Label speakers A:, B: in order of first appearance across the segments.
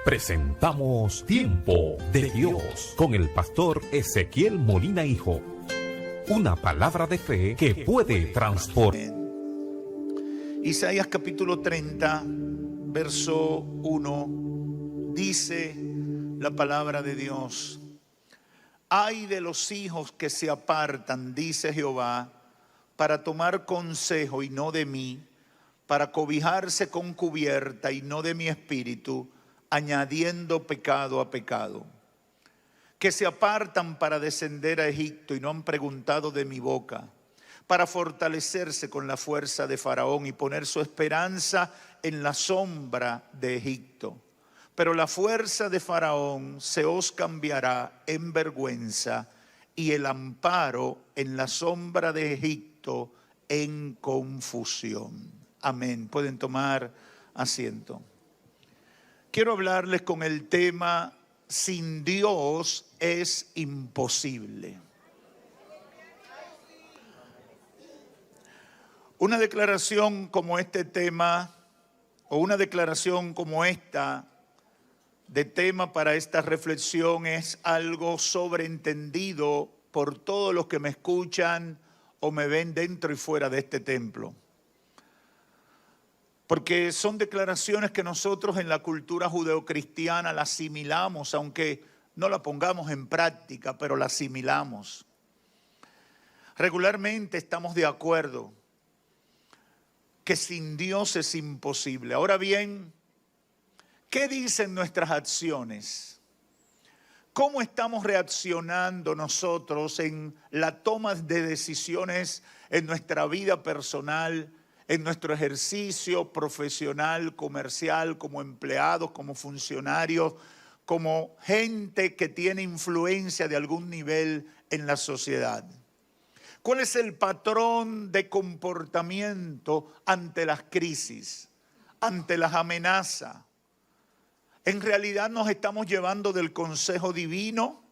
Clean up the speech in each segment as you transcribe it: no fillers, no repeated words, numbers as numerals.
A: Presentamos Tiempo de Dios con el pastor Ezequiel Molina Hijo. Una palabra de fe que puede transformar.
B: Isaías capítulo 30, verso 1, dice la palabra de Dios: Ay de los hijos que se apartan, dice Jehová, para tomar consejo y no de mí, para cobijarse con cubierta y no de mi espíritu, añadiendo pecado a pecado. Que se apartan para descender a Egipto y no han preguntado de mi boca, para fortalecerse con la fuerza de Faraón y poner su esperanza en la sombra de Egipto. Pero la fuerza de Faraón se os cambiará en vergüenza y el amparo en la sombra de Egipto en confusión. Amén. Pueden tomar asiento. Quiero hablarles con el tema: sin Dios es imposible. Una declaración como este tema, o una declaración como esta, de tema para esta reflexión, es algo sobreentendido por todos los que me escuchan o me ven dentro y fuera de este templo. Porque son declaraciones que nosotros en la cultura judeocristiana la asimilamos, aunque no la pongamos en práctica, pero la asimilamos. Regularmente estamos de acuerdo que sin Dios es imposible. Ahora bien, ¿qué dicen nuestras acciones? ¿Cómo estamos reaccionando nosotros en la toma de decisiones en nuestra vida personal, en nuestro ejercicio profesional, comercial, como empleados, como funcionarios, como gente que tiene influencia de algún nivel en la sociedad? ¿Cuál es el patrón de comportamiento ante las crisis, ante las amenazas? ¿En realidad nos estamos llevando del consejo divino?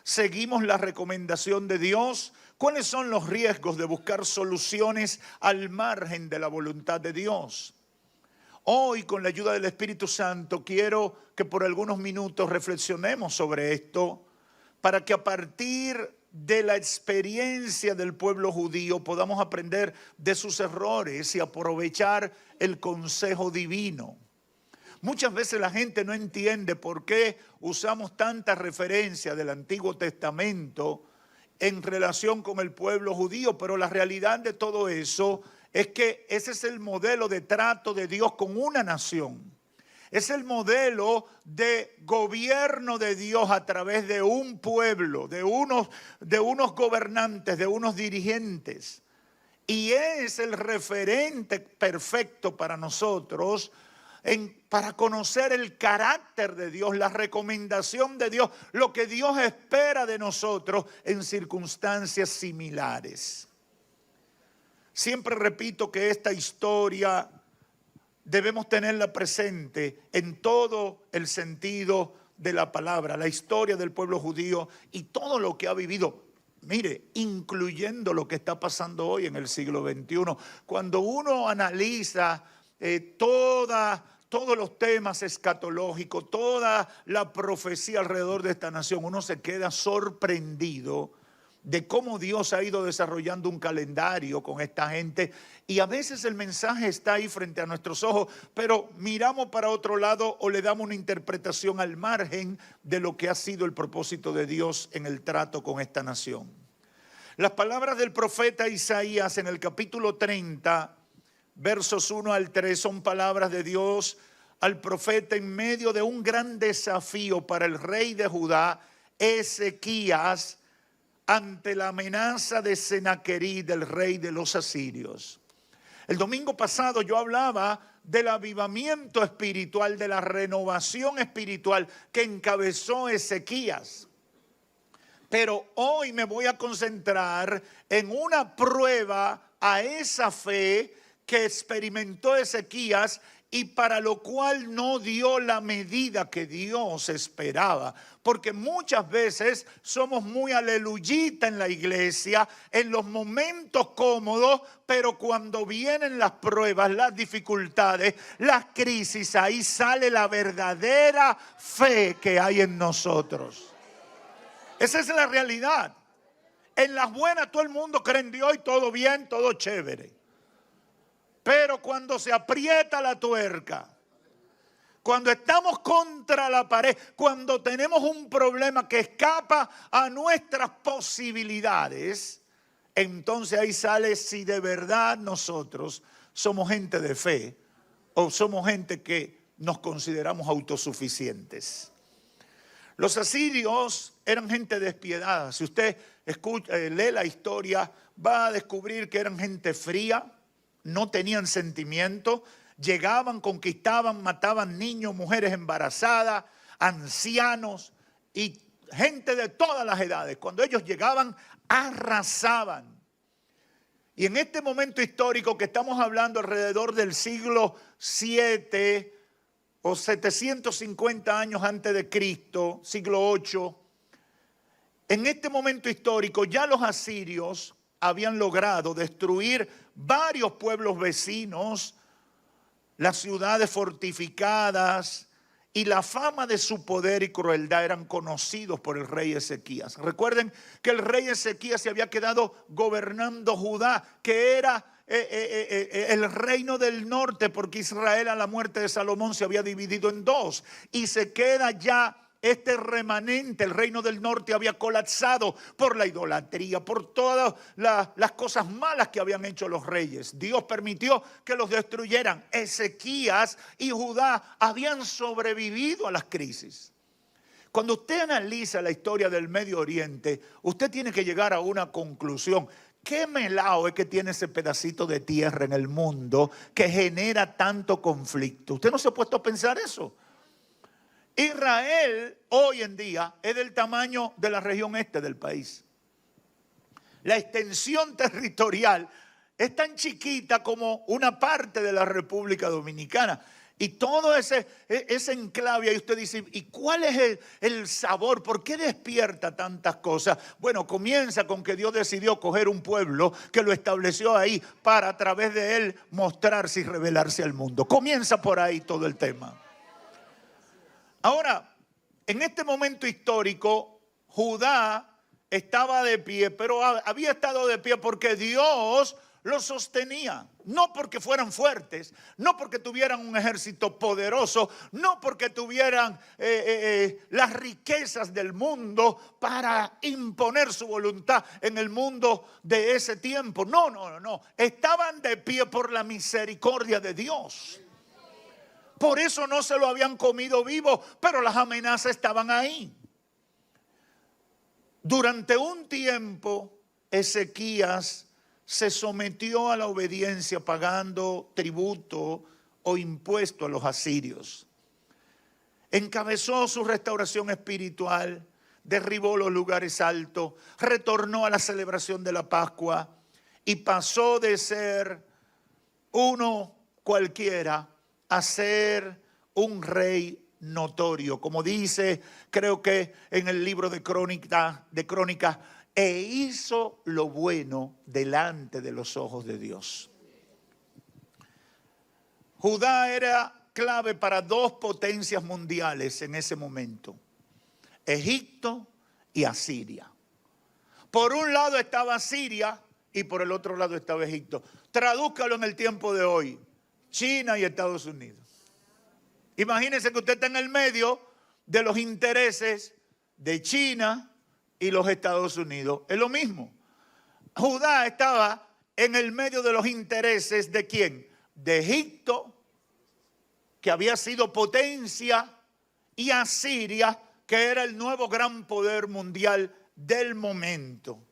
B: ¿Seguimos la recomendación de Dios? ¿Cuáles son los riesgos de buscar soluciones al margen de la voluntad de Dios? Hoy, con la ayuda del Espíritu Santo, quiero que por algunos minutos reflexionemos sobre esto, para que a partir de la experiencia del pueblo judío podamos aprender de sus errores y aprovechar el consejo divino. Muchas veces la gente no entiende por qué usamos tantas referencias del Antiguo Testamento en relación con el pueblo judío, pero la realidad de todo eso es que ese es el modelo de trato de Dios con una nación. Es el modelo de gobierno de Dios a través de un pueblo, de unos gobernantes, de unos dirigentes. Y es el referente perfecto para nosotros para conocer el carácter de Dios, la recomendación de Dios, lo que Dios espera de nosotros en circunstancias similares. Siempre repito que esta historia debemos tenerla presente en todo el sentido de la palabra, la historia del pueblo judío y todo lo que ha vivido. Mire, incluyendo lo que está pasando hoy en el siglo XXI. Cuando uno analiza todos los temas escatológicos, toda la profecía alrededor de esta nación, uno se queda sorprendido de cómo Dios ha ido desarrollando un calendario con esta gente. Y a veces el mensaje está ahí frente a nuestros ojos, pero miramos para otro lado o le damos una interpretación al margen de lo que ha sido el propósito de Dios en el trato con esta nación. Las palabras del profeta Isaías en el capítulo 30, versos 1 al 3, son palabras de Dios al profeta en medio de un gran desafío para el rey de Judá, Ezequías, ante la amenaza de Senaquerib, del rey de los asirios. El domingo pasado yo hablaba del avivamiento espiritual, de la renovación espiritual que encabezó Ezequías. Pero hoy me voy a concentrar en una prueba a esa fe que experimentó Ezequías y para lo cual no dio la medida que Dios esperaba. Porque muchas veces somos muy aleluyita en la iglesia, en los momentos cómodos, pero cuando vienen las pruebas, las dificultades, las crisis, ahí sale la verdadera fe que hay en nosotros. Esa es la realidad. En las buenas todo el mundo cree en Dios y todo bien, todo chévere. Pero cuando se aprieta la tuerca, cuando estamos contra la pared, cuando tenemos un problema que escapa a nuestras posibilidades, entonces ahí sale si de verdad nosotros somos gente de fe o somos gente que nos consideramos autosuficientes. Los asirios eran gente despiadada. Si usted lee la historia, va a descubrir que eran gente fría, no tenían sentimiento, llegaban, conquistaban, mataban niños, mujeres embarazadas, ancianos y gente de todas las edades. Cuando ellos llegaban, arrasaban. Y en este momento histórico que estamos hablando alrededor del siglo 7 o 750 años antes de Cristo, siglo 8, en este momento histórico ya los asirios habían logrado destruir varios pueblos vecinos, las ciudades fortificadas, y la fama de su poder y crueldad eran conocidos por el rey Ezequías. Recuerden que el rey Ezequías se había quedado gobernando Judá, que era el reino del norte, porque Israel a la muerte de Salomón se había dividido en dos, y se queda ya este remanente. El reino del norte había colapsado por la idolatría, por todas las cosas malas que habían hecho los reyes. Dios permitió que los destruyeran. Ezequías y Judá habían sobrevivido a las crisis. Cuando usted analiza la historia del Medio Oriente, usted tiene que llegar a una conclusión. ¿Qué melao es que tiene ese pedacito de tierra en el mundo que genera tanto conflicto? ¿Usted no se ha puesto a pensar eso? Israel hoy en día es del tamaño de la región este del país. La extensión territorial es tan chiquita como una parte de la República Dominicana. Y todo ese enclave ahí usted dice, ¿y cuál es el sabor? ¿Por qué despierta tantas cosas? Bueno, comienza con que Dios decidió coger un pueblo que lo estableció ahí para a través de él mostrarse y revelarse al mundo. Comienza por ahí todo el tema. Ahora, en este momento histórico, Judá estaba de pie, pero había estado de pie porque Dios los sostenía. No porque fueran fuertes, no porque tuvieran un ejército poderoso, no porque tuvieran las riquezas del mundo para imponer su voluntad en el mundo de ese tiempo. No. Estaban de pie por la misericordia de Dios. Por eso no se lo habían comido vivo, pero las amenazas estaban ahí. Durante un tiempo, Ezequías se sometió a la obediencia pagando tributo o impuesto a los asirios. Encabezó su restauración espiritual, derribó los lugares altos, retornó a la celebración de la Pascua y pasó de ser uno cualquiera a ser un rey notorio, como dice, creo que en el libro de Crónicas, e hizo lo bueno delante de los ojos de Dios. Judá era clave para dos potencias mundiales en ese momento, Egipto y Asiria. Por un lado estaba Siria y por el otro lado estaba Egipto. Tradúzcalo en el tiempo de hoy. China y Estados Unidos. Imagínense que usted está en el medio de los intereses de China y los Estados Unidos. Es lo mismo. Judá estaba en el medio de los intereses ¿de quién? De Egipto, que había sido potencia, y Asiria, que era el nuevo gran poder mundial del momento.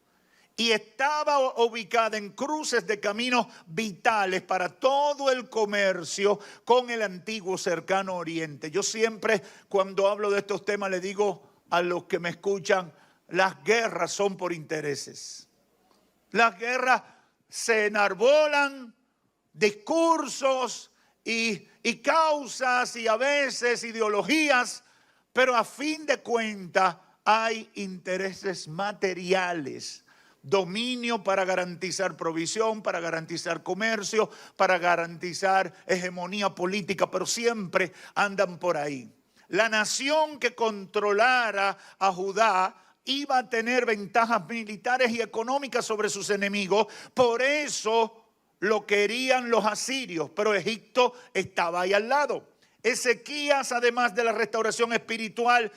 B: Y estaba ubicada en cruces de caminos vitales para todo el comercio con el antiguo cercano oriente. Yo siempre, cuando hablo de estos temas, le digo a los que me escuchan, las guerras son por intereses. Las guerras se enarbolan, discursos y causas y a veces ideologías, pero a fin de cuentas hay intereses materiales. Dominio para garantizar provisión, para garantizar comercio, para garantizar hegemonía política, pero siempre andan por ahí. La nación que controlara a Judá iba a tener ventajas militares y económicas sobre sus enemigos, por eso lo querían los asirios, pero Egipto estaba ahí al lado. Ezequías, además de la restauración espiritual,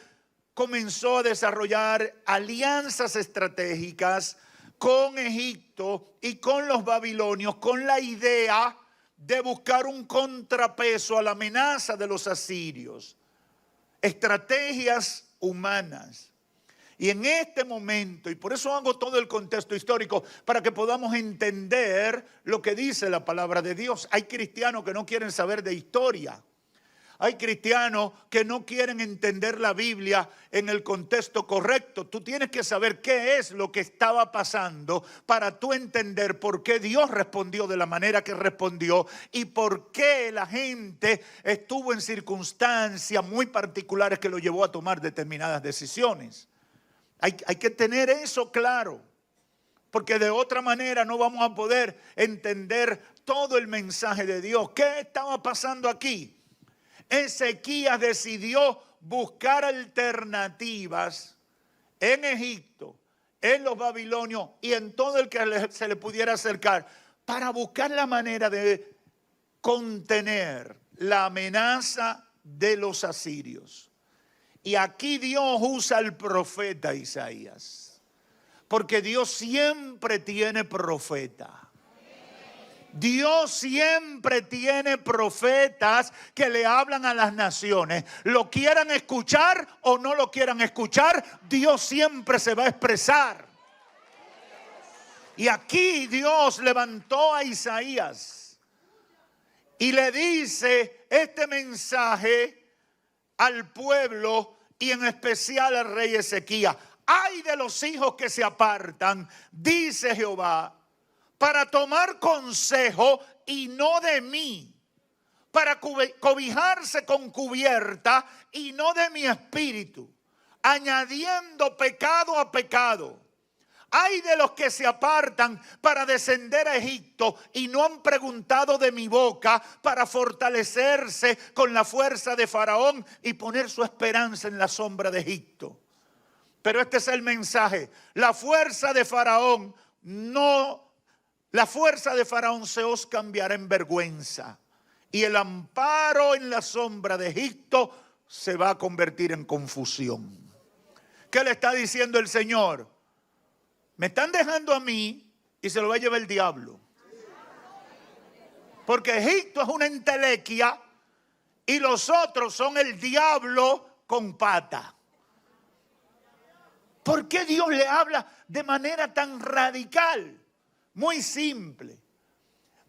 B: comenzó a desarrollar alianzas estratégicas con Egipto y con los babilonios, con la idea de buscar un contrapeso a la amenaza de los asirios. Estrategias humanas. Y en este momento, y por eso hago todo el contexto histórico, para que podamos entender lo que dice la palabra de Dios. Hay cristianos que no quieren saber de historia. Hay cristianos que no quieren entender la Biblia en el contexto correcto. Tú tienes que saber qué es lo que estaba pasando para tú entender por qué Dios respondió de la manera que respondió y por qué la gente estuvo en circunstancias muy particulares que lo llevó a tomar determinadas decisiones. Hay que tener eso claro, porque de otra manera no vamos a poder entender todo el mensaje de Dios. ¿Qué estaba pasando aquí? Ezequías decidió buscar alternativas en Egipto, en los babilonios y en todo el que se le pudiera acercar para buscar la manera de contener la amenaza de los asirios. Y aquí Dios usa al profeta Isaías, porque Dios siempre tiene profeta. Dios siempre tiene profetas que le hablan a las naciones. Lo quieran escuchar o no lo quieran escuchar, Dios siempre se va a expresar. Y aquí Dios levantó a Isaías y le dice este mensaje al pueblo y en especial al rey Ezequías. Ay de los hijos que se apartan, dice Jehová, para tomar consejo y no de mí, para cobijarse con cubierta y no de mi espíritu, añadiendo pecado a pecado. Ay de los que se apartan para descender a Egipto y no han preguntado de mi boca para fortalecerse con la fuerza de Faraón y poner su esperanza en la sombra de Egipto. Pero este es el mensaje. La fuerza de Faraón se os cambiará en vergüenza y el amparo en la sombra de Egipto se va a convertir en confusión. ¿Qué le está diciendo el Señor? Me están dejando a mí y se lo va a llevar el diablo. Porque Egipto es una entelequia y los otros son el diablo con pata. ¿Por qué Dios le habla de manera tan radical? Muy simple.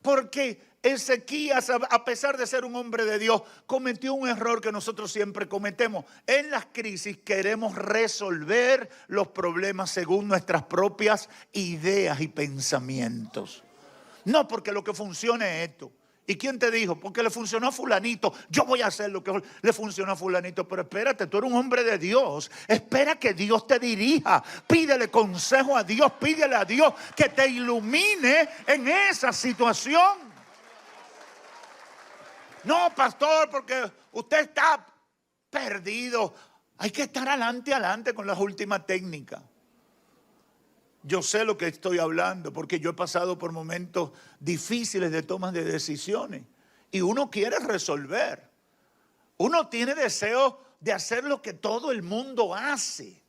B: Porque Ezequías, a pesar de ser un hombre de Dios, cometió un error que nosotros siempre cometemos. En las crisis queremos resolver los problemas según nuestras propias ideas y pensamientos. No porque lo que funcione es esto. ¿Y quién te dijo? Porque le funcionó a fulanito, yo voy a hacer lo que le funcionó a fulanito. Pero espérate, tú eres un hombre de Dios. Espera que Dios te dirija. Pídele consejo a Dios, pídele a Dios que te ilumine en esa situación. No, pastor, porque usted está perdido. Hay que estar adelante con las últimas técnicas. Yo sé lo que estoy hablando porque yo he pasado por momentos difíciles de tomas de decisiones. Y uno quiere resolver. Uno tiene deseo de hacer lo que todo el mundo hace.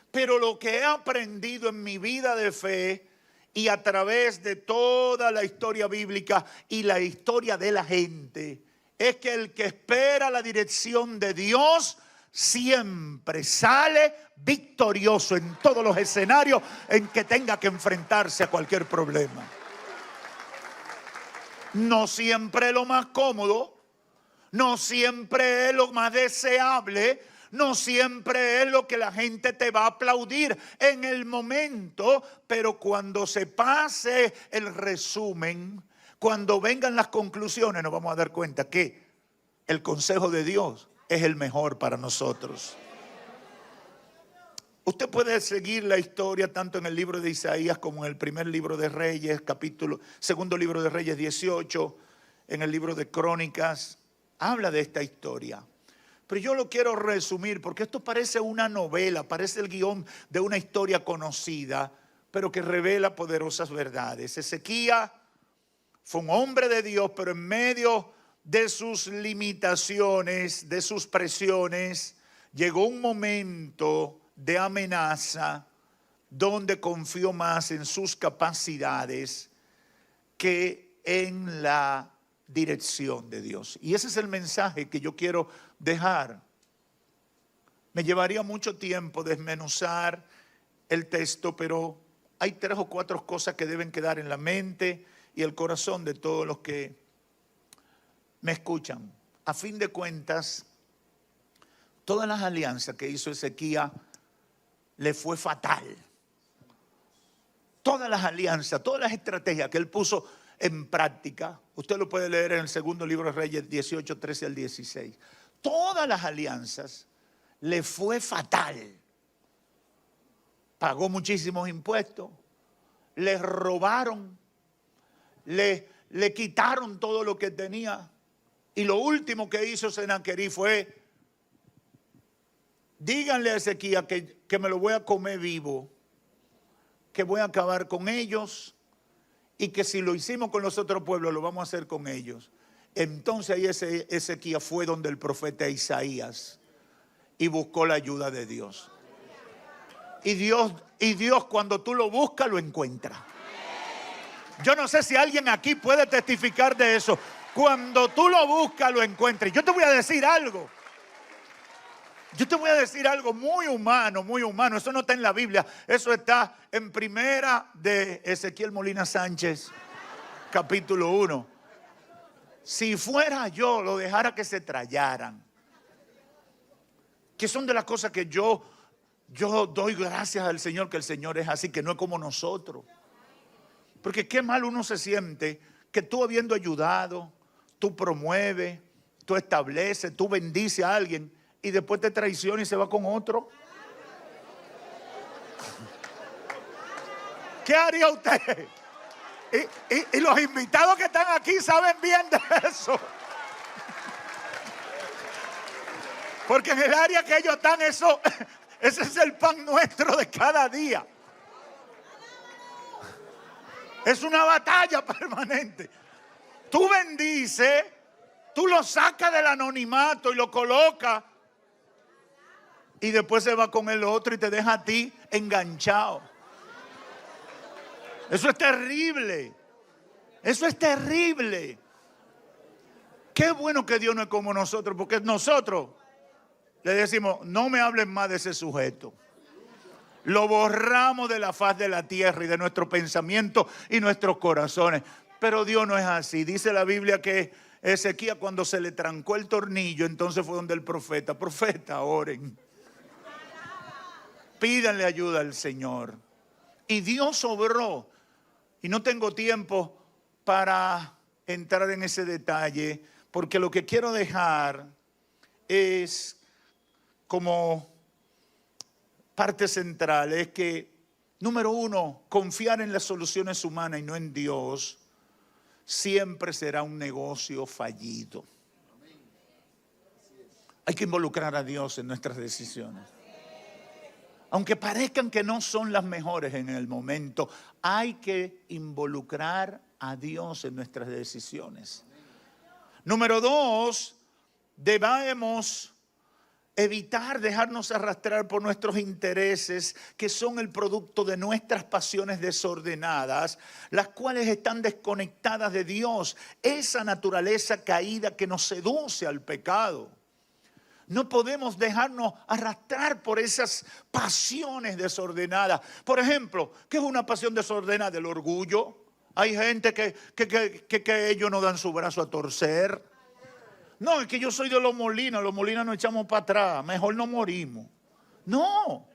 B: Pero lo que he aprendido en mi vida de fe y a través de toda la historia bíblica y la historia de la gente, es que el que espera la dirección de Dios siempre sale victorioso en todos los escenarios en que tenga que enfrentarse a cualquier problema. No siempre es lo más cómodo, no siempre es lo más deseable, no siempre es lo que la gente te va a aplaudir en el momento, pero cuando se pase el resumen, Cuando vengan las conclusiones nos vamos a dar cuenta que el consejo de Dios es el mejor para nosotros. Usted puede seguir la historia tanto en el libro de Isaías como en el primer libro de Reyes, segundo libro de Reyes 18, en el libro de Crónicas. Habla de esta historia. Pero yo lo quiero resumir porque esto parece una novela, parece el guión de una historia conocida, pero que revela poderosas verdades. Ezequías fue un hombre de Dios, pero en medio de sus limitaciones, de sus presiones, llegó un momento de amenaza donde confió más en sus capacidades que en la dirección de Dios. Y ese es el mensaje que yo quiero dejar. Me llevaría mucho tiempo desmenuzar el texto, pero hay 3 o 4 cosas que deben quedar en la mente y el corazón de todos los que me escuchan. A fin de cuentas, todas las alianzas que hizo Ezequías le fue fatal. Todas las alianzas, todas las estrategias que él puso en práctica, usted lo puede leer en el segundo libro de Reyes 18, 13 al 16. Todas las alianzas le fue fatal. Pagó muchísimos impuestos, le robaron, le quitaron todo lo que tenía. Y lo último que hizo Senaquerí fue: díganle a Ezequías que me lo voy a comer vivo, que voy a acabar con ellos y que si lo hicimos con los otros pueblos lo vamos a hacer con ellos. Entonces ahí Ezequías fue donde el profeta Isaías y buscó la ayuda de Dios. Y Dios cuando tú lo buscas lo encuentra. Yo no sé si alguien aquí puede testificar de eso. Cuando tú lo buscas lo encuentras. Yo te voy a decir algo. Yo te voy a decir algo muy humano, muy humano. Eso no está en la Biblia. Eso está en primera de Ezequiel Molina Sánchez, capítulo 1. Si fuera yo, lo dejara que se trallaran. Que son de las cosas que yo doy gracias al Señor, que el Señor es así, que no es como nosotros. Porque qué mal uno se siente que tú habiendo ayudado, tú promueves, tú estableces, tú bendices a alguien y después te traiciona y se va con otro. ¿Qué haría usted? Y los invitados que están aquí saben bien de eso. Porque en el área que ellos están, ese es el pan nuestro de cada día. Es una batalla permanente. Tú bendices, tú lo sacas del anonimato y lo colocas. Y después se va con el otro y te deja a ti enganchado. Eso es terrible. Eso es terrible. Qué bueno que Dios no es como nosotros, porque nosotros le decimos: no me hablen más de ese sujeto. Lo borramos de la faz de la tierra y de nuestro pensamiento y nuestros corazones. Pero Dios no es así. Dice la Biblia que Ezequías, cuando se le trancó el tornillo, entonces fue donde el profeta: profeta, oren. Pídanle ayuda al Señor. Y Dios obró. Y no tengo tiempo para entrar en ese detalle, porque lo que quiero dejar es como parte central, es que, número 1, confiar en las soluciones humanas y no en Dios siempre será un negocio fallido. Hay que involucrar a Dios en nuestras decisiones. Aunque parezcan que no son las mejores en el momento, hay que involucrar a Dios en nuestras decisiones. Número 2, debemos evitar dejarnos arrastrar por nuestros intereses, que son el producto de nuestras pasiones desordenadas, las cuales están desconectadas de Dios, esa naturaleza caída que nos seduce al pecado. No podemos dejarnos arrastrar por esas pasiones desordenadas. Por ejemplo, ¿qué es una pasión desordenada? El orgullo. Hay gente que ellos no dan su brazo a torcer. No, es que yo soy de los Molinas nos echamos para atrás, mejor no morimos. No,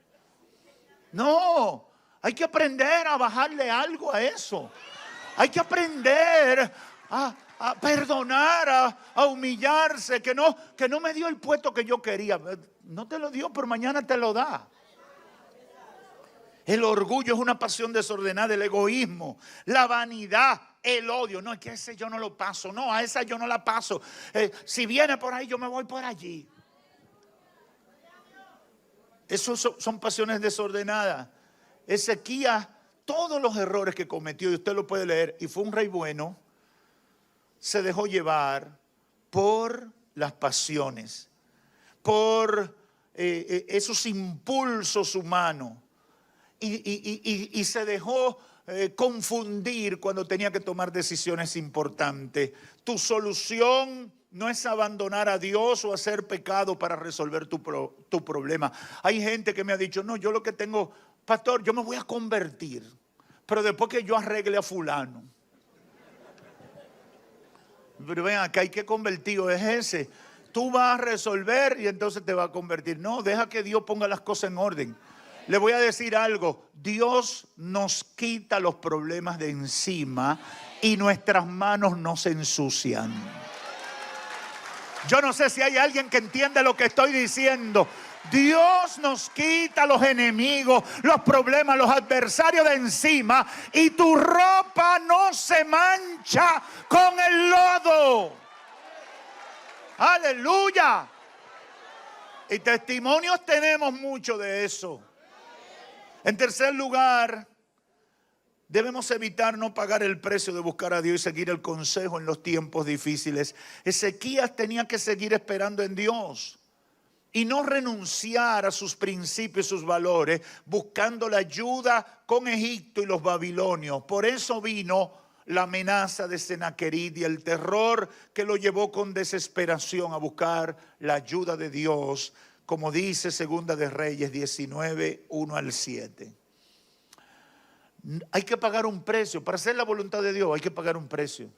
B: hay que aprender a bajarle algo a eso. Hay que aprender a perdonar, a humillarse, que no me dio el puesto que yo quería. No te lo dio, pero mañana te lo da. El orgullo es una pasión desordenada, el egoísmo, la vanidad, el odio. No, es que ese yo no lo paso. No, a esa yo no la paso. Si viene por ahí, yo me voy por allí. Esos son pasiones desordenadas. Ezequías, todos los errores que cometió, y usted lo puede leer, y fue un rey bueno, se dejó llevar por las pasiones, por esos impulsos humanos. Y se dejó confundir cuando tenía que tomar decisiones importantes. Tu solución no es abandonar a Dios o hacer pecado para resolver tu problema. Hay gente que me ha dicho, no, yo lo que tengo, pastor, yo me voy a convertir, pero después que yo arregle a fulano. Pero ven acá, ¿qué convertido es ese? Tú vas a resolver y entonces te vas a convertir. No, deja que Dios ponga las cosas en orden. Le voy a decir algo, Dios nos quita los problemas de encima y nuestras manos no se ensucian. Yo no sé si hay alguien que entiende lo que estoy diciendo. Dios nos quita los enemigos, los problemas, los adversarios de encima y tu ropa no se mancha con el lodo. Aleluya. Y testimonios tenemos mucho de eso. En tercer lugar, debemos evitar no pagar el precio de buscar a Dios y seguir el consejo en los tiempos difíciles. Ezequías tenía que seguir esperando en Dios y no renunciar a sus principios y sus valores, buscando la ayuda con Egipto y los babilonios. Por eso vino la amenaza de Sennacherib y el terror que lo llevó con desesperación a buscar la ayuda de Dios, como dice Segunda de Reyes 19, 1 al 7. Hay que pagar un precio. Para hacer la voluntad de Dios hay que pagar un precio.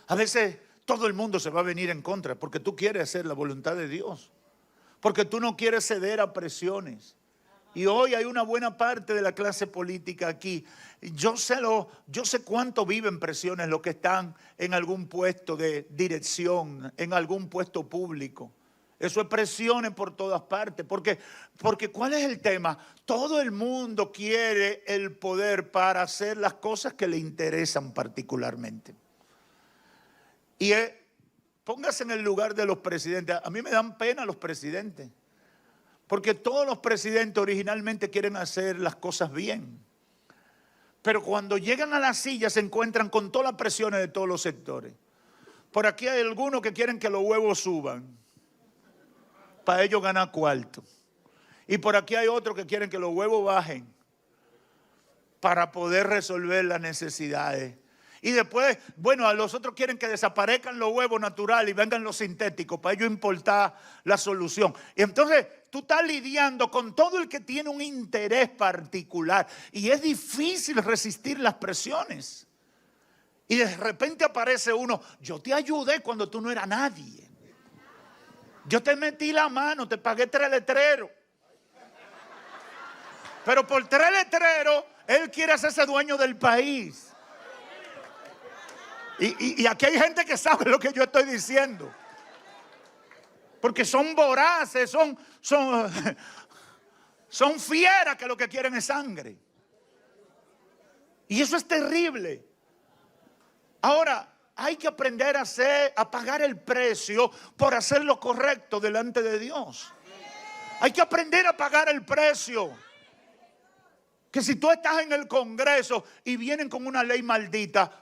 B: A veces todo el mundo se va a venir en contra porque tú quieres hacer la voluntad de Dios, porque tú no quieres ceder a presiones. Y hoy hay una buena parte de la clase política aquí. Yo sé cuánto viven presiones los que están en algún puesto de dirección, en algún puesto público. Eso es presiones por todas partes. Porque ¿cuál es el tema? Todo el mundo quiere el poder para hacer las cosas que le interesan particularmente. Y póngase en el lugar de los presidentes. A mí me dan pena los presidentes. Porque todos los presidentes originalmente quieren hacer las cosas bien. Pero cuando llegan a la silla se encuentran con todas las presiones de todos los sectores. Por aquí hay algunos que quieren que los huevos suban para ellos ganar cuarto. Y por aquí hay otros que quieren que los huevos bajen para poder resolver las necesidades. Y después, bueno, a los otros quieren que desaparezcan los huevos naturales y vengan los sintéticos para ellos importar la solución. Y entonces tú estás lidiando con todo el que tiene un interés particular y es difícil resistir las presiones. Y de repente aparece uno, yo te ayudé cuando tú no eras nadie. Yo te metí la mano, te pagué 3 letreros. Pero por 3 letreros, él quiere hacerse dueño del país. Y aquí hay gente que sabe lo que yo estoy diciendo. Porque son voraces, son fieras que lo que quieren es sangre. Y eso es terrible. Ahora, hay que aprender a pagar el precio por hacer lo correcto delante de Dios. Hay que aprender a pagar el precio. Que si tú estás en el Congreso y vienen con una ley maldita,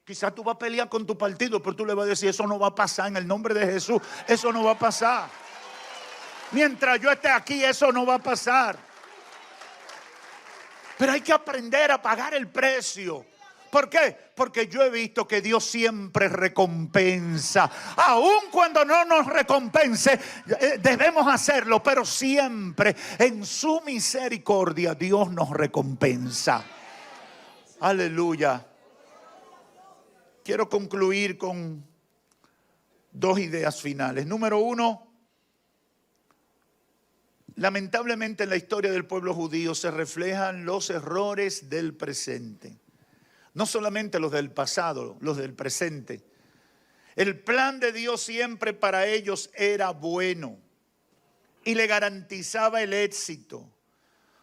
B: quizás tú vas a pelear con tu partido, pero tú le vas a decir, eso no va a pasar en el nombre de Jesús. Eso no va a pasar. Mientras yo esté aquí, eso no va a pasar. Pero hay que aprender a pagar el precio. ¿Por qué? Porque yo he visto que Dios siempre recompensa. Aun cuando no nos recompense, debemos hacerlo, pero siempre en su misericordia Dios nos recompensa. Aleluya. Quiero concluir con 2 ideas finales. Número 1, lamentablemente en la historia del pueblo judío se reflejan los errores del presente. No solamente los del pasado, los del presente. El plan de Dios siempre para ellos era bueno y le garantizaba el éxito.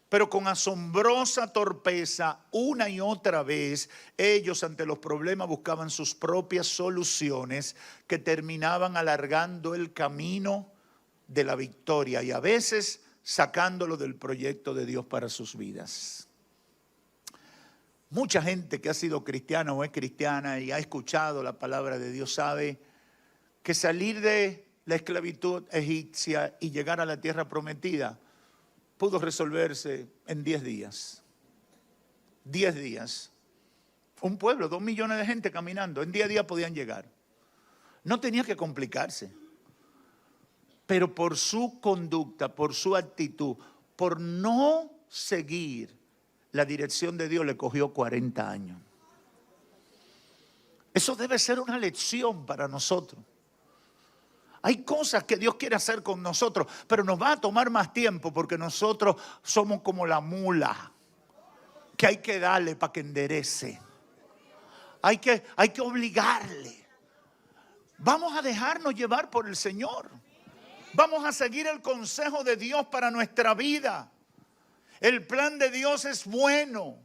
B: Pero con asombrosa torpeza, una y otra vez, ellos ante los problemas buscaban sus propias soluciones que terminaban alargando el camino de la victoria y a veces sacándolo del proyecto de Dios para sus vidas. Mucha gente que ha sido cristiana o es cristiana y ha escuchado la palabra de Dios sabe que salir de la esclavitud egipcia y llegar a la tierra prometida pudo resolverse en 10 días. 10 días. Un pueblo, 2 millones de gente caminando, en 10 días podían llegar. No tenía que complicarse. Pero por su conducta, por su actitud, por no seguir la dirección de Dios, le cogió 40 años. Eso debe ser una lección para nosotros. Hay cosas que Dios quiere hacer con nosotros, pero nos va a tomar más tiempo porque nosotros somos como la mula que hay que darle para que enderece. Hay que obligarle. Vamos a dejarnos llevar por el Señor. Vamos a seguir el consejo de Dios para nuestra vida. El plan de Dios es bueno.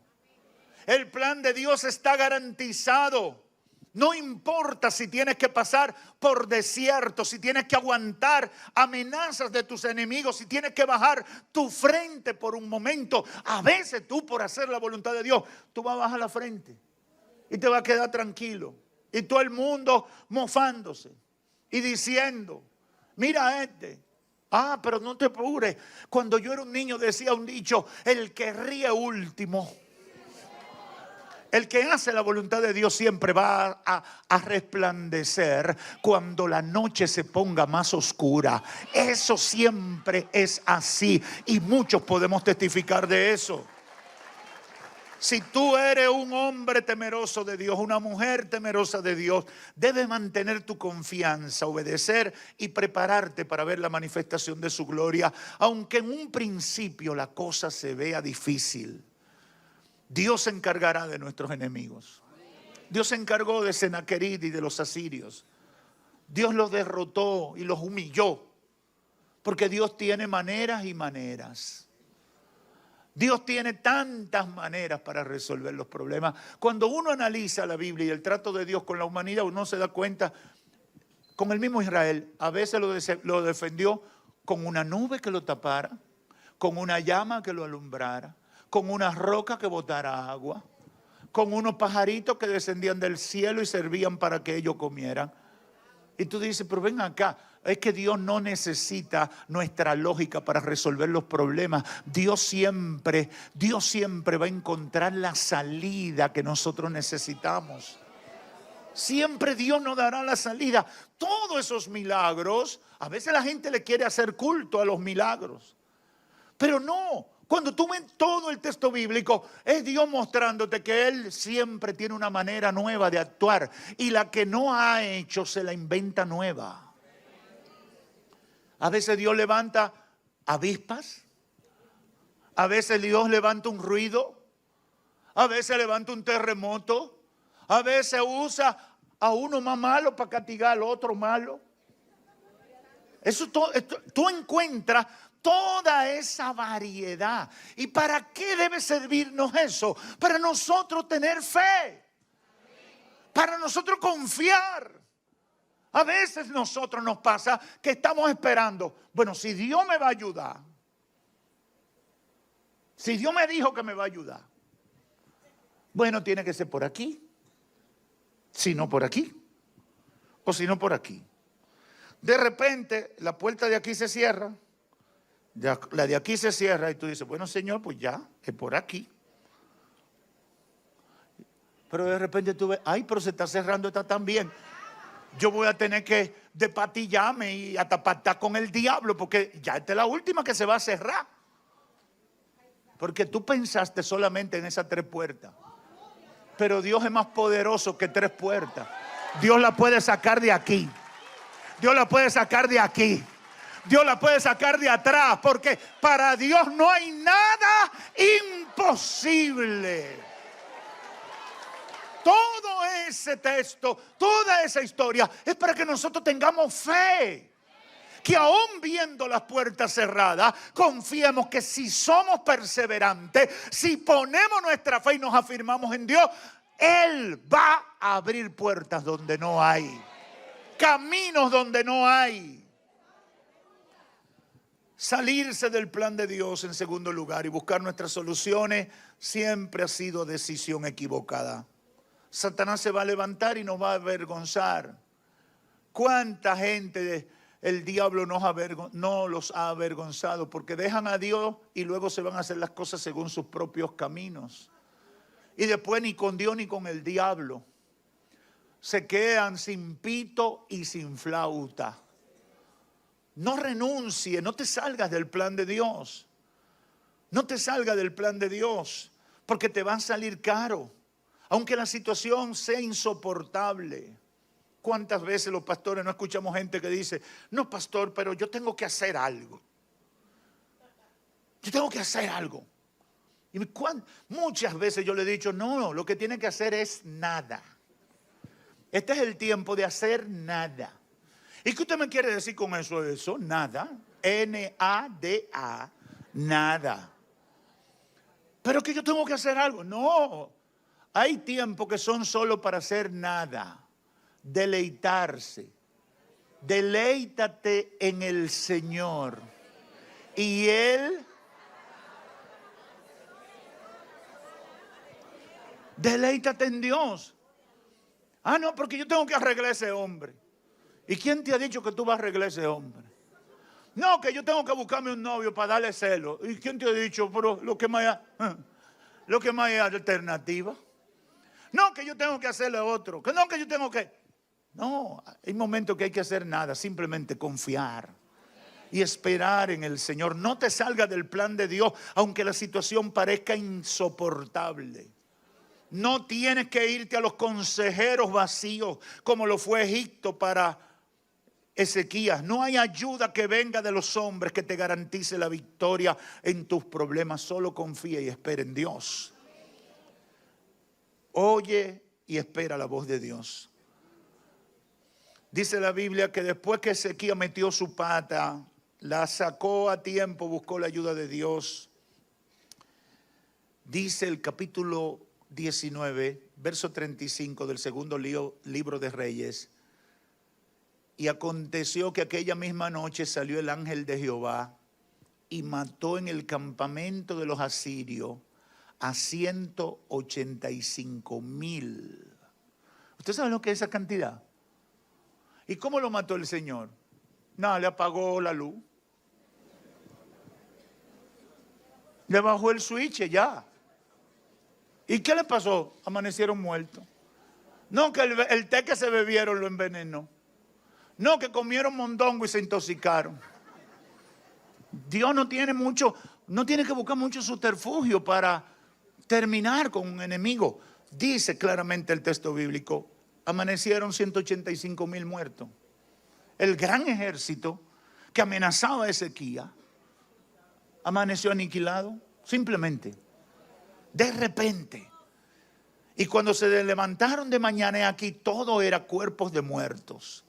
B: El plan de Dios está garantizado. No importa si tienes que pasar por desierto, si tienes que aguantar amenazas de tus enemigos, si tienes que bajar tu frente por un momento. A veces tú, por hacer la voluntad de Dios, tú vas a bajar la frente y te vas a quedar tranquilo. Y todo el mundo mofándose y diciendo, mira pero no te apures. Cuando yo era un niño decía un dicho, el que ríe último. El que hace la voluntad de Dios siempre va a resplandecer cuando la noche se ponga más oscura. Eso siempre es así y muchos podemos testificar de eso. Si tú eres un hombre temeroso de Dios, una mujer temerosa de Dios, debes mantener tu confianza, obedecer y prepararte para ver la manifestación de su gloria, aunque en un principio la cosa se vea difícil. Dios se encargará de nuestros enemigos. Dios se encargó de Senaquerib y de los asirios. Dios los derrotó y los humilló. Porque Dios tiene maneras y maneras. Dios tiene tantas maneras para resolver los problemas. Cuando uno analiza la Biblia y el trato de Dios con la humanidad, uno se da cuenta, con el mismo Israel, a veces lo defendió con una nube que lo tapara, con una llama que lo alumbrara, con una roca que botara agua, con unos pajaritos que descendían del cielo y servían para que ellos comieran. Y tú dices, pero ven acá, es que Dios no necesita nuestra lógica para resolver los problemas. Dios siempre va a encontrar la salida que nosotros necesitamos. Siempre Dios nos dará la salida. Todos esos milagros, a veces la gente le quiere hacer culto a los milagros, pero no. Cuando tú ves todo el texto bíblico, es Dios mostrándote que Él siempre tiene una manera nueva de actuar. Y la que no ha hecho, se la inventa nueva. A veces Dios levanta avispas. A veces Dios levanta un ruido. A veces levanta un terremoto. A veces usa a uno más malo para castigar al otro malo. Tú encuentras toda esa variedad. ¿Y para qué debe servirnos eso? Para nosotros tener fe. Para nosotros confiar. A veces nosotros nos pasa que estamos esperando. Bueno, si Dios me va a ayudar. Si Dios me dijo que me va a ayudar. Bueno, tiene que ser por aquí. Si no por aquí. O si no por aquí. De repente la puerta de aquí se cierra. La de aquí se cierra y tú dices, bueno Señor, pues ya, es por aquí. Pero de repente tú ves, ay, pero se está cerrando esta también. Yo voy a tener que despatillarme y hasta pactar con el diablo porque ya esta es la última que se va a cerrar. Porque tú pensaste solamente en esas 3 puertas. Pero Dios es más poderoso que 3 puertas. Dios la puede sacar de aquí. Dios la puede sacar de aquí. Dios la puede sacar de atrás, porque para Dios no hay nada imposible. todo ese texto, toda esa historia es para que nosotros tengamos fe. Que aún viendo las puertas cerradas, confiemos que si somos perseverantes, si ponemos nuestra fe y nos afirmamos en Dios, Él va a abrir puertas donde no hay, caminos donde no hay. Salirse del plan de Dios en segundo lugar y buscar nuestras soluciones siempre ha sido decisión equivocada. Satanás se va a levantar y nos va a avergonzar. ¿Cuánta gente el diablo no los ha avergonzado? Porque dejan a Dios y luego se van a hacer las cosas según sus propios caminos. Y después ni con Dios ni con el diablo. Se quedan sin pito y sin flauta. No renuncie, no te salgas del plan de Dios. No te salgas del plan de Dios, porque te va a salir caro, aunque la situación sea insoportable. ¿Cuántas veces los pastores no escuchamos gente que dice, no pastor, pero yo tengo que hacer algo? Yo tengo que hacer algo. Y muchas veces yo le he dicho, no, lo que tiene que hacer es nada. Este es el tiempo de hacer nada. ¿Y qué usted me quiere decir con eso? Eso, nada. N-A-D-A, nada. Pero que yo tengo que hacer algo. No, hay tiempos que son solo para hacer nada. Deleitarse. Deleítate en el Señor. Y Él... Deleítate en Dios. Ah, no, porque yo tengo que arreglar a ese hombre. ¿Y quién te ha dicho que tú vas a arreglar a ese hombre? No, que yo tengo que buscarme un novio para darle celo. ¿Y quién te ha dicho? Pero lo que más hay alternativa. No, que yo tengo que hacerle a otro. Que no, que yo tengo que... No, hay momentos que hay que hacer nada. Simplemente confiar y esperar en el Señor. No te salgas del plan de Dios, aunque la situación parezca insoportable. No tienes que irte a los consejeros vacíos como lo fue Egipto para Ezequías. No hay ayuda que venga de los hombres que te garantice la victoria en tus problemas. Solo confía y espera en Dios. Oye y espera la voz de Dios. Dice la Biblia que después que Ezequías metió su pata, la sacó a tiempo, buscó la ayuda de Dios. Dice el capítulo 19, verso 35 del segundo libro de Reyes. Y aconteció que aquella misma noche salió el ángel de Jehová y mató en el campamento de los asirios a 185,000. ¿Usted sabe lo que es esa cantidad? ¿Y cómo lo mató el Señor? No, le apagó la luz. Le bajó el switch ya. ¿Y qué le pasó? Amanecieron muertos. No, que el té que se bebieron lo envenenó. No, que comieron mondongo y se intoxicaron. Dios no tiene que buscar mucho subterfugio para terminar con un enemigo. Dice claramente el texto bíblico, amanecieron 185,000 muertos. El gran ejército que amenazaba a Ezequías amaneció aniquilado, simplemente. De repente. Y cuando se levantaron de mañana, aquí todo era cuerpos de muertos.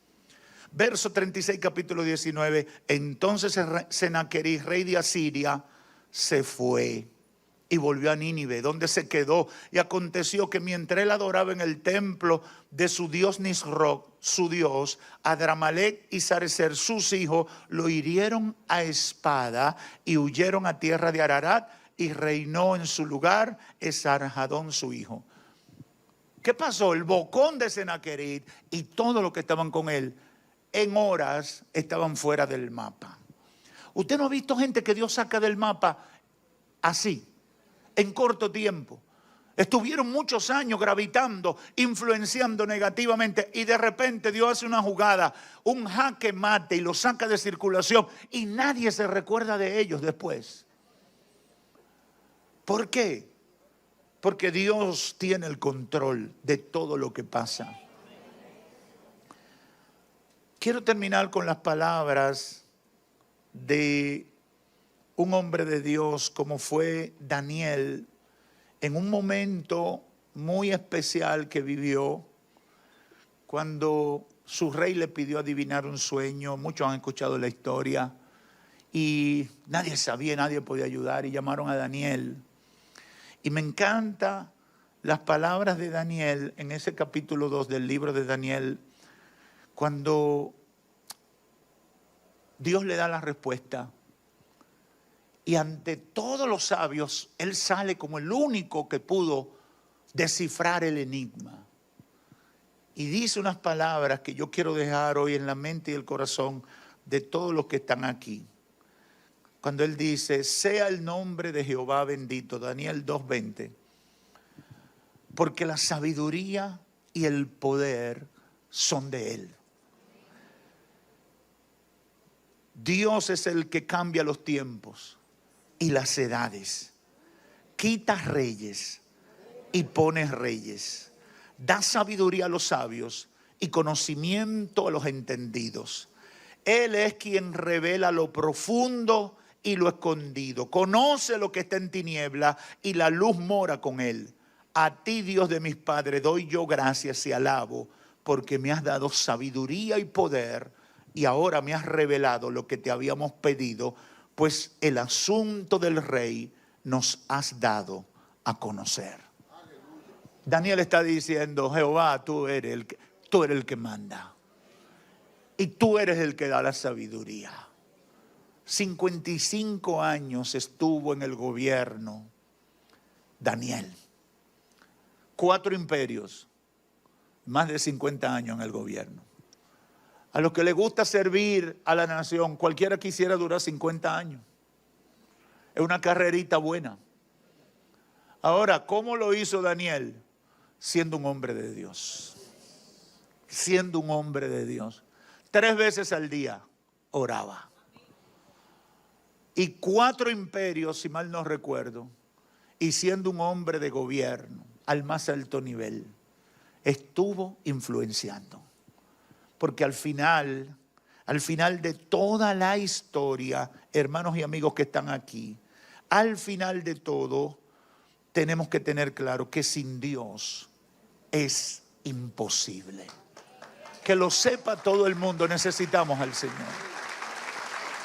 B: Verso 36, capítulo 19. Entonces Senaquerib, rey de Asiria, se fue y volvió a Nínive, donde se quedó. Y aconteció que mientras él adoraba en el templo de su dios Nisroch, su dios, Adramelech y Sarecer, sus hijos, lo hirieron a espada y huyeron a tierra de Ararat. Y reinó en su lugar Esarhadón su hijo. ¿Qué pasó? El bocón de Senaquerib y todos los que estaban con él en horas estaban fuera del mapa. ¿Usted no ha visto gente que Dios saca del mapa así, en corto tiempo? Estuvieron muchos años gravitando, influenciando negativamente y de repente Dios hace una jugada, un jaque mate y lo saca de circulación y nadie se recuerda de ellos después. ¿Por qué? Porque Dios tiene el control de todo lo que pasa. Quiero terminar con las palabras de un hombre de Dios como fue Daniel en un momento muy especial que vivió cuando su rey le pidió adivinar un sueño. Muchos han escuchado la historia y nadie sabía, nadie podía ayudar y llamaron a Daniel. Y me encanta las palabras de Daniel en ese capítulo 2 del libro de Daniel, cuando Dios le da la respuesta. Y ante todos los sabios, él sale como el único que pudo descifrar el enigma. Y dice unas palabras que yo quiero dejar hoy en la mente y el corazón de todos los que están aquí. Cuando él dice, sea el nombre de Jehová bendito, Daniel 2:20, porque la sabiduría y el poder son de él. Dios es el que cambia los tiempos y las edades, quita reyes y pone reyes, da sabiduría a los sabios y conocimiento a los entendidos. Él es quien revela lo profundo y lo escondido, conoce lo que está en tiniebla y la luz mora con él. A ti, Dios de mis padres, doy yo gracias y alabo, porque me has dado sabiduría y poder, y ahora me has revelado lo que te habíamos pedido, pues el asunto del rey nos has dado a conocer. Daniel está diciendo, Jehová, tú eres el que manda. Y tú eres el que da la sabiduría. 55 años estuvo en el gobierno Daniel. 4 imperios, más de 50 años en el gobierno. A los que les gusta servir a la nación, cualquiera quisiera durar 50 años. Es una carrerita buena. Ahora, ¿cómo lo hizo Daniel? Siendo un hombre de Dios. Siendo un hombre de Dios. 3 veces al día oraba. Y 4 imperios, si mal no recuerdo, y siendo un hombre de gobierno al más alto nivel, estuvo influenciando. Porque al final de toda la historia, hermanos y amigos que están aquí, al final de todo, tenemos que tener claro que sin Dios es imposible. Que lo sepa todo el mundo, necesitamos al Señor.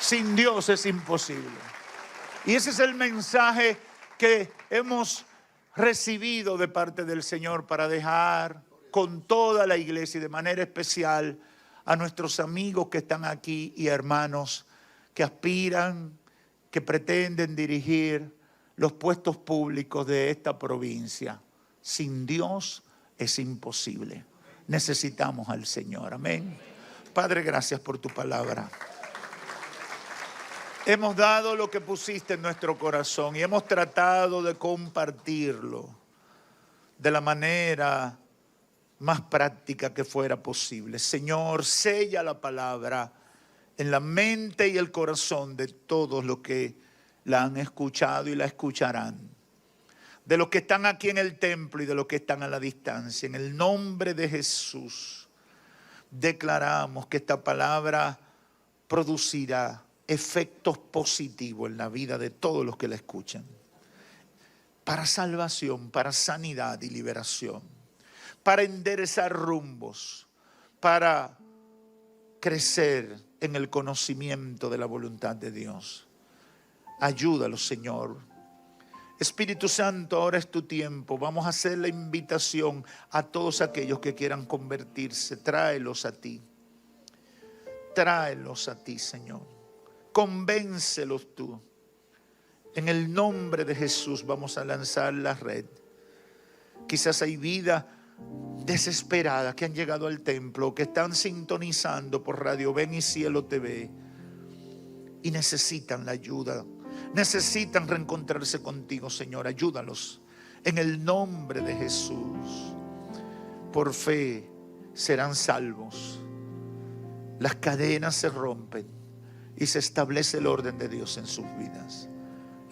B: Sin Dios es imposible. Y ese es el mensaje que hemos recibido de parte del Señor para dejar con toda la iglesia y de manera especial a nuestros amigos que están aquí y hermanos que aspiran, que pretenden dirigir los puestos públicos de esta provincia. Sin Dios es imposible. Necesitamos al Señor. Amén. Padre, gracias por tu palabra. Hemos dado lo que pusiste en nuestro corazón y hemos tratado de compartirlo de la manera más práctica que fuera posible. Señor, sella la palabra en la mente y el corazón de todos los que la han escuchado y la escucharán. De los que están aquí en el templo y de los que están a la distancia. En el nombre de Jesús, declaramos que esta palabra producirá efectos positivos en la vida de todos los que la escuchan. Para salvación, para sanidad y liberación. Para enderezar rumbos. Para crecer en el conocimiento de la voluntad de Dios. Ayúdalos, Señor. Espíritu Santo, ahora es tu tiempo. Vamos a hacer la invitación a todos aquellos que quieran convertirse. Tráelos a ti. Tráelos a ti, Señor. Convéncelos tú. En el nombre de Jesús vamos a lanzar la red. Quizás hay vida desesperada que han llegado al templo, que están sintonizando por Radio Ven y Cielo TV y necesitan la ayuda. Necesitan reencontrarse contigo, Señor. Ayúdalos. En el nombre de Jesús. Por fe serán salvos. Las cadenas se rompen y se establece el orden de Dios en sus vidas.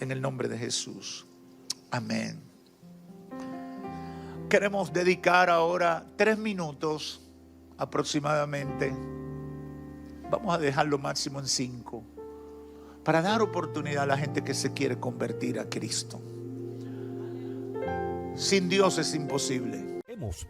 B: En el nombre de Jesús. Amén. Queremos dedicar ahora 3 minutos aproximadamente. Vamos a dejarlo máximo en 5. Para dar oportunidad a la gente que se quiere convertir a Cristo. Sin Dios es imposible.
A: Hemos